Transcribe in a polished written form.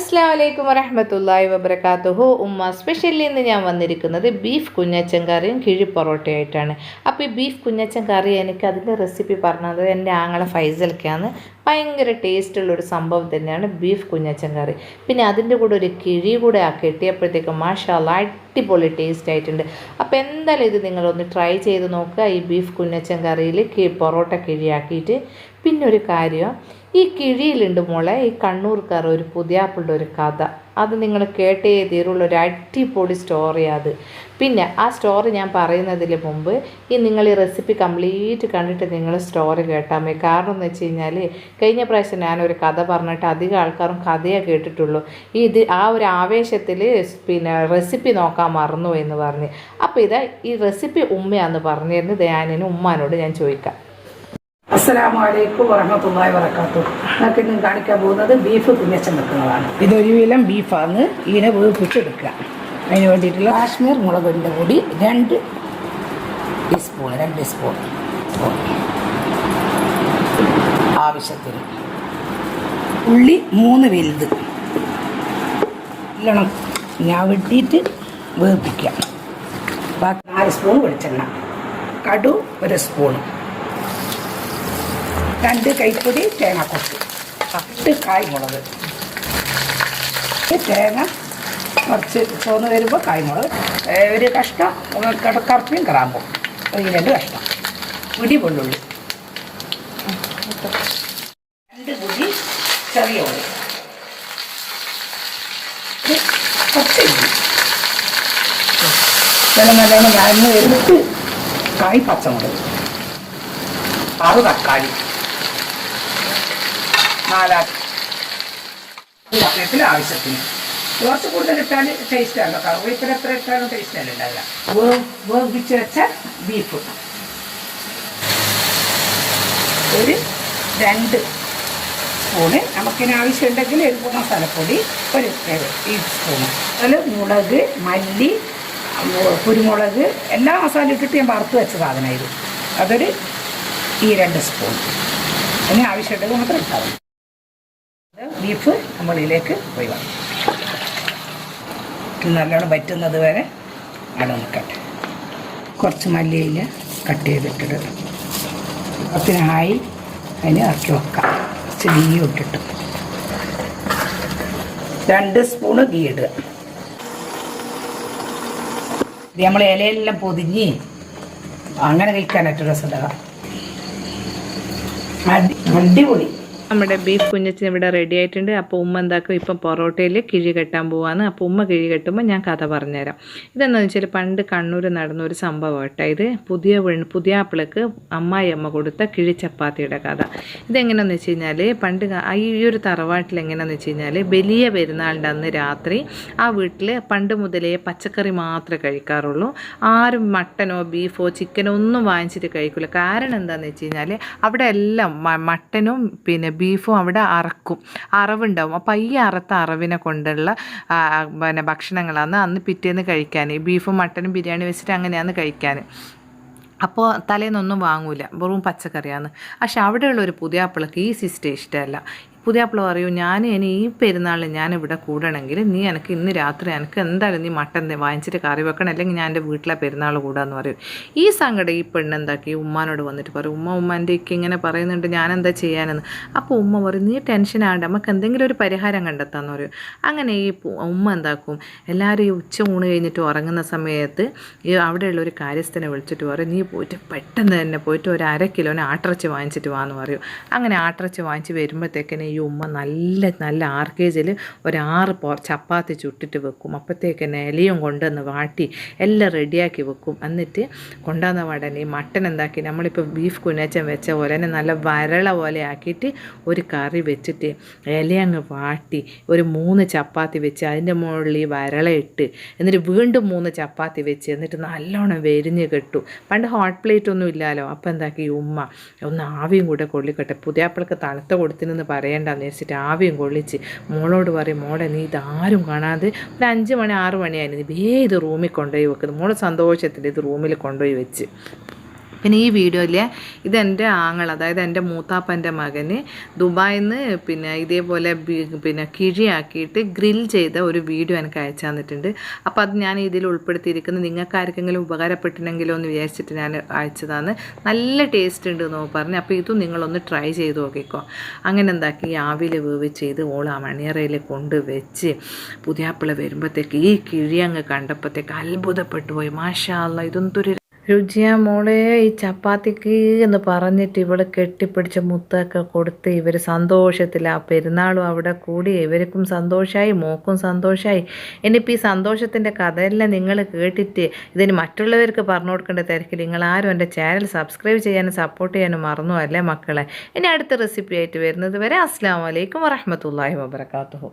അസ്സലാമു വറഹ്മത്തുള്ളാഹി വബറകാതുഹു. ഉമ്മ സ്പെഷ്യലിൽ നിന്ന് ഞാൻ വന്നിരിക്കുന്നത് ബീഫ് കുഞ്ഞച്ചൻ കറിയും കിഴി പൊറോട്ടയായിട്ടാണ്. അപ്പോൾ ഈ ബീഫ് കുഞ്ഞച്ചൻ കറി എനിക്ക് അതിൻ്റെ റെസിപ്പി പറഞ്ഞത് എൻ്റെ ആങ്ങളെ ഫൈസൽക്കാണ്. ഭയങ്കര ടേസ്റ്റുള്ളൊരു സംഭവം തന്നെയാണ് ബീഫ് കുഞ്ഞച്ചൻ കറി. പിന്നെ അതിൻ്റെ കൂടെ ഒരു കിഴി കൂടെ കെട്ടിയപ്പോഴത്തേക്ക് മാഷാ അല്ലാഹ് അടിപൊളി ടേസ്റ്റ് ആയിട്ടുണ്ട്. അപ്പോൾ എന്തായാലും ഇത് നിങ്ങളൊന്ന് ട്രൈ ചെയ്ത് നോക്കുക. ഈ ബീഫ് കുഞ്ഞച്ചൻ കറിയിൽ പൊറോട്ട കിഴിയാക്കിയിട്ട്. പിന്നെ ഒരു കാര്യം, ഈ കിഴിയിലുണ്ട് മോളെ, ഈ കണ്ണൂർക്കാർ ഒരു പുതിയാപ്പിളുടെ ഒരു കഥ, അത് നിങ്ങൾ കേട്ടേ തീരുള്ള ഒരു അടിപൊളി സ്റ്റോറിയാണ് അത്. പിന്നെ ആ സ്റ്റോറി ഞാൻ പറയുന്നതിന് മുമ്പ് നിങ്ങൾ ഈ റെസിപ്പി കംപ്ലീറ്റ് കണ്ടിട്ട് നിങ്ങൾ സ്റ്റോറി കേട്ടാൽ മതി. കാരണം എന്ന് വെച്ച് കഴിഞ്ഞാൽ കഴിഞ്ഞ പ്രാവശ്യം ഞാനൊരു കഥ പറഞ്ഞിട്ട് അധികം ആൾക്കാരും കഥയെ കേട്ടിട്ടുള്ളൂ. ആ ഒരു ആവേശത്തിൽ പിന്നെ റെസിപ്പി നോക്കാൻ മറന്നു എന്ന് പറഞ്ഞ്. അപ്പോൾ ഈ റെസിപ്പി ഉമ്മയാണെന്ന് പറഞ്ഞിരുന്നത് ഞാനിന് ഉമ്മാനോട് ഞാൻ ചോദിക്കാം. അസ്സലാമു അലൈക്കും വറഹ്മത്തുള്ളാഹി വബറകാതുഹു. നമുക്ക് ഇന്ന് കാണിക്കാൻ പോകുന്നത് ബീഫ് കുഞ്ഞച്ചൻ വെക്കുന്നതാണ്. ഇതൊരു വിലം ബീഫാണ്. ഇതിനെ വേവിപ്പിച്ചെടുക്കുക. അതിന് വേണ്ടിയിട്ടുള്ള കാശ്മീർ മുളകിൻ്റെ പൊടി 2 ടീസ്പൂൺ ആവശ്യത്തിന്, ഉള്ളി 3 വലുത് എല്ലാം ഞാൻ വെട്ടിയിട്ട് വേവിപ്പിക്കുക. ബാക്കി 4 സ്പൂൺ വെളിച്ചെണ്ണ, കടു 1 സ്പൂൺ, 2 കൈപ്പൊടി തേങ്ങാക്കൊത്ത്, 8 കായ്മുളക്, തേങ്ങ കുറച്ച് ചോന്ന് വരുമ്പോൾ കായ്മുളക്, ഒരു കഷ്ണം കറുപ്പിയും കറാമ്പും, 2 കഷ്ണം, പിടി വെള്ളുള്ളി, 2 പിടി ചെറിയ ഉള്ളി, കുറച്ച് നല്ലോണം വഴന്ന് വരുന്നിട്ട് കായ് പച്ചമുളക്, 6 തക്കാളി, 4 കറിവേപ്പില ആവശ്യത്തിന്. കുറച്ച് കൂടുതൽ ഇട്ടാൽ ടേസ്റ്റ് ആണല്ലോ. കറിവേപ്പില എത്ര ഇട്ടാലും ടേസ്റ്റ് അല്ല ഉണ്ടാവില്ല. വേവിച്ച് വെച്ച ബീഫ് ഒരു 2 സ്പൂണ്, നമുക്കിന് ആവശ്യമുണ്ടെങ്കിൽ 1 മസാലപ്പൊടി 1 ടീസ്പൂണ്, അതിൽ മുളക്, മല്ലി, കുരുമുളക് എല്ലാ മസാല ഇട്ടിട്ട് ഞാൻ വറുത്ത് വെച്ച സാധനമായിരുന്നു. അതൊരു 2 സ്പൂൺ. അതിന് ആവശ്യമുണ്ടെങ്കിൽ മാത്രം ഇട്ടാൽ മതി. ബീഫ് നമ്മളിലേക്ക് ഒഴിവാക്കും. നല്ലോണം വറ്റുന്നത് വരെ അവിടെ നിൽക്കട്ടെ. കുറച്ച് മല്ലിയില കട്ട് ചെയ്തിട്ടിട്ട് അതിനായി അതിന് ഇറക്കി വെക്കാം. കുറച്ച് ഗീ ഇട്ടിട്ട് 2 സ്പൂണ് ഗീ ഇടുക. ഇത് നമ്മൾ ഇലയെല്ലാം പൊതിഞ്ഞ് അങ്ങനെ കഴിക്കാനായിട്ട് രസമുണ്ടാകാം. അടിപൊളി. നമ്മുടെ ബീഫ് കുഞ്ഞച്ചൻ ഇവിടെ റെഡി ആയിട്ടുണ്ട്. അപ്പോൾ ഉമ്മ എന്താക്കും, ഇപ്പം പൊറോട്ടയിൽ കിഴി കെട്ടാൻ പോവാന്ന്. അപ്പോൾ ഉമ്മ കിഴി കെട്ടുമ്പോൾ ഞാൻ കഥ പറഞ്ഞുതരാം. ഇതെന്താണെന്ന് വെച്ചാൽ പണ്ട് കണ്ണൂർ നടന്ന ഒരു സംഭവം കേട്ടോ. ഇത് പുതിയാപ്പിളക്ക് അമ്മായിയമ്മ കൊടുത്ത കിഴി ചപ്പാത്തിയുടെ കഥ. ഇതെങ്ങനെയാണെന്ന് വെച്ച് കഴിഞ്ഞാൽ പണ്ട് ഈ ഒരു തറവാട്ടിൽ എങ്ങനെയാണെന്ന് വെച്ച് കഴിഞ്ഞാൽ വലിയ പെരുന്നാളിൻ്റെ അന്ന് രാത്രി ആ വീട്ടിൽ പണ്ട് മുതലേ പച്ചക്കറി മാത്രമേ കഴിക്കാറുള്ളൂ. ആരും മട്ടനോ ബീഫോ ചിക്കനോ ഒന്നും വാങ്ങിച്ചിട്ട് കഴിക്കില്ല. കാരണം എന്താണെന്ന് വെച്ച് കഴിഞ്ഞാൽ അവിടെ എല്ലാം മട്ടനും പിന്നെ ബീഫും അവിടെ അറവുണ്ടാവും. അപ്പോൾ ഈ അറവിനെ കൊണ്ടുള്ള പിന്നെ ഭക്ഷണങ്ങളാണ് അന്ന് പിറ്റേന്ന് കഴിക്കാൻ. ബീഫും മട്ടനും ബിരിയാണി വെച്ചിട്ട് അങ്ങനെയാണ് കഴിക്കാൻ. അപ്പോൾ തലേന്നൊന്നും വാങ്ങൂല, വെറും പച്ചക്കറിയാണ്. പക്ഷെ അവിടെയുള്ള ഒരു പുതിയാപ്പിളക്ക് ഈ സിസ്റ്റം ഇഷ്ടമല്ല. പുതിയാപ്പിള പറയൂ, ഇനി ഈ പെരുന്നാളിൽ ഞാനിവിടെ കൂടണമെങ്കിൽ നീ എനിക്ക് ഇന്ന് രാത്രി എനിക്ക് എന്തായാലും നീ മട്ടൻ വാങ്ങിച്ചിട്ട് കറി വെക്കണം, അല്ലെങ്കിൽ ഞാൻ എൻ്റെ വീട്ടിലെ പെരുന്നാൾ കൂടാന്ന് പറയും. ഈ സങ്കടം ഈ പെണ്ണെന്താക്കി ഉമ്മാനോട് വന്നിട്ട് പറയും, ഉമ്മൻ്റെ ഒക്കെ ഇങ്ങനെ പറയുന്നുണ്ട്, ഞാനെന്താ ചെയ്യാനെന്ന്. അപ്പോൾ ഉമ്മ പറയും, നീ ടെൻഷൻ ആകണ്ട, നമുക്ക് എന്തെങ്കിലും ഒരു പരിഹാരം കണ്ടെത്താമെന്ന് പറയും. അങ്ങനെ ഈ ഉമ്മ എന്താക്കും, എല്ലാവരും ഈ ഉച്ച ഊണ് കഴിഞ്ഞിട്ട് ഉറങ്ങുന്ന സമയത്ത് ഈ അവിടെയുള്ള ഒരു കാര്യസ്ഥനെ വിളിച്ചിട്ട് പറയും, നീ പോയിട്ട് പെട്ടെന്ന് തന്നെ പോയിട്ട് ഒരു 1/2 കിലോന് ആട്ടിറച്ചി വാങ്ങിച്ചിട്ട് വാന്ന് പറയും. അങ്ങനെ ആട്ടിറച്ചി വാങ്ങിച്ച് വരുമ്പോഴത്തേക്കിന് ഈ ഉമ്മ നല്ല 6 kg ഒരു 6 ചപ്പാത്തി ചുട്ടിട്ട് വെക്കും. അപ്പോഴത്തേക്കന്നെ ഇലയും കൊണ്ടുവന്ന് വാട്ടി എല്ലാം റെഡിയാക്കി വെക്കും. എന്നിട്ട് കൊണ്ടുവന്ന പാടന്നെ ഈ മട്ടൻ എന്താക്കി, നമ്മളിപ്പോൾ ബീഫ് കുഞ്ഞച്ചൻ വെച്ച പോലെ തന്നെ നല്ല വരള പോലെ ആക്കിയിട്ട് ഒരു കറി വെച്ചിട്ട് ഇലയങ്ങ് വാട്ടി ഒരു 3 ചപ്പാത്തി വെച്ച് അതിൻ്റെ മുകളിൽ ഈ വരള ഇട്ട് എന്നിട്ട് വീണ്ടും 3 ചപ്പാത്തി വെച്ച് എന്നിട്ട് നല്ലോണം വെരിഞ്ഞ് കെട്ടു. പണ്ട് ഹോട്ട് പ്ലേറ്റ് ഒന്നും ഇല്ലല്ലോ. അപ്പോൾ എന്താക്കി ഈ ഉമ്മ ഒന്ന് ആവിയും കൂടെ കൊള്ളിക്കട്ടെ, പുതിയാപ്പിളക്ക് തണുത്ത കൊടുത്തിനെന്ന് പറയേണ്ടെന്ന് വെച്ചിട്ട് ആവിയും കൊള്ളിച്ച് മോളോട് പറയും, മോളെ നീ ഇതാരും കാണാതെ ഒരു 5 മണി 6 മണിയായിരുന്നു, ഇത് റൂമിൽ കൊണ്ടുപോയി വെക്കുന്നത്. മോളെ സന്തോഷത്തിൽ ഇത് റൂമിൽ കൊണ്ടുപോയി വെച്ച് പിന്നെ ഈ വീഡിയോയിലെ ഇതെൻ്റെ ആങ്ങൾ, അതായത് എൻ്റെ മൂത്താപ്പൻ്റെ മകന് ദുബായിൽ നിന്ന് പിന്നെ ഇതേപോലെ പിന്നെ കിഴിയാക്കിയിട്ട് ഗ്രിൽ ചെയ്ത ഒരു വീഡിയോ എനിക്ക് അയച്ചു തന്നിട്ടുണ്ട്. അപ്പോൾ അത് ഞാൻ ഇതിൽ ഉൾപ്പെടുത്തിയിരിക്കുന്നത് നിങ്ങൾക്ക് ആർക്കെങ്കിലും ഉപകാരപ്പെട്ടിട്ടുണ്ടെങ്കിലോ എന്ന് വിചാരിച്ചിട്ട് ഞാൻ അയച്ചതാണ്. നല്ല ടേസ്റ്റ് ഉണ്ട് എന്ന് പറഞ്ഞു. അപ്പോൾ ഇതും നിങ്ങളൊന്ന് ട്രൈ ചെയ്ത് നോക്കിക്കോ. അങ്ങനെ എന്താക്കി ആവിൽ വേവിച്ച് ചെയ്ത് ഓൾ ആ മണിയറയിൽ കൊണ്ട് വെച്ച് പുതിയാപ്പിള വരുമ്പോഴത്തേക്ക് ഈ കിഴി അങ്ങ് കണ്ടപ്പോഴത്തേക്ക് അത്ഭുതപ്പെട്ടു പോയി. മാഷാ അല്ലാ, ഇതൊന്തൊരു രുചിയാ മോളെ, ഈ ചപ്പാത്തിക്ക് എന്ന് പറഞ്ഞിട്ട് ഇവള് കെട്ടിപ്പിടിച്ച മുത്തൊക്കെ കൊടുത്ത് ഇവർ സന്തോഷത്തിൽ ആ പെരുന്നാളും അവിടെ കൂടി ഇവർക്കും സന്തോഷമായി, മോക്കും സന്തോഷമായി. ഇനിയിപ്പോൾ ഈ സന്തോഷത്തിൻ്റെ കഥയെല്ലാം നിങ്ങൾ കേട്ടിട്ട് ഇതിന് മറ്റുള്ളവർക്ക് പറഞ്ഞു കൊടുക്കേണ്ട തിരക്കിൽ നിങ്ങളാരും എൻ്റെ ചാനൽ സബ്സ്ക്രൈബ് ചെയ്യാനും സപ്പോർട്ട് ചെയ്യാനും മറന്നു അല്ലേ മക്കളെ. ഇനി അടുത്ത റെസിപ്പി ആയിട്ട് വരുന്നത് വരെ അസ്സലാമു അലൈക്കും വറഹ്മത്തുള്ളാഹി വബറകാതുഹു.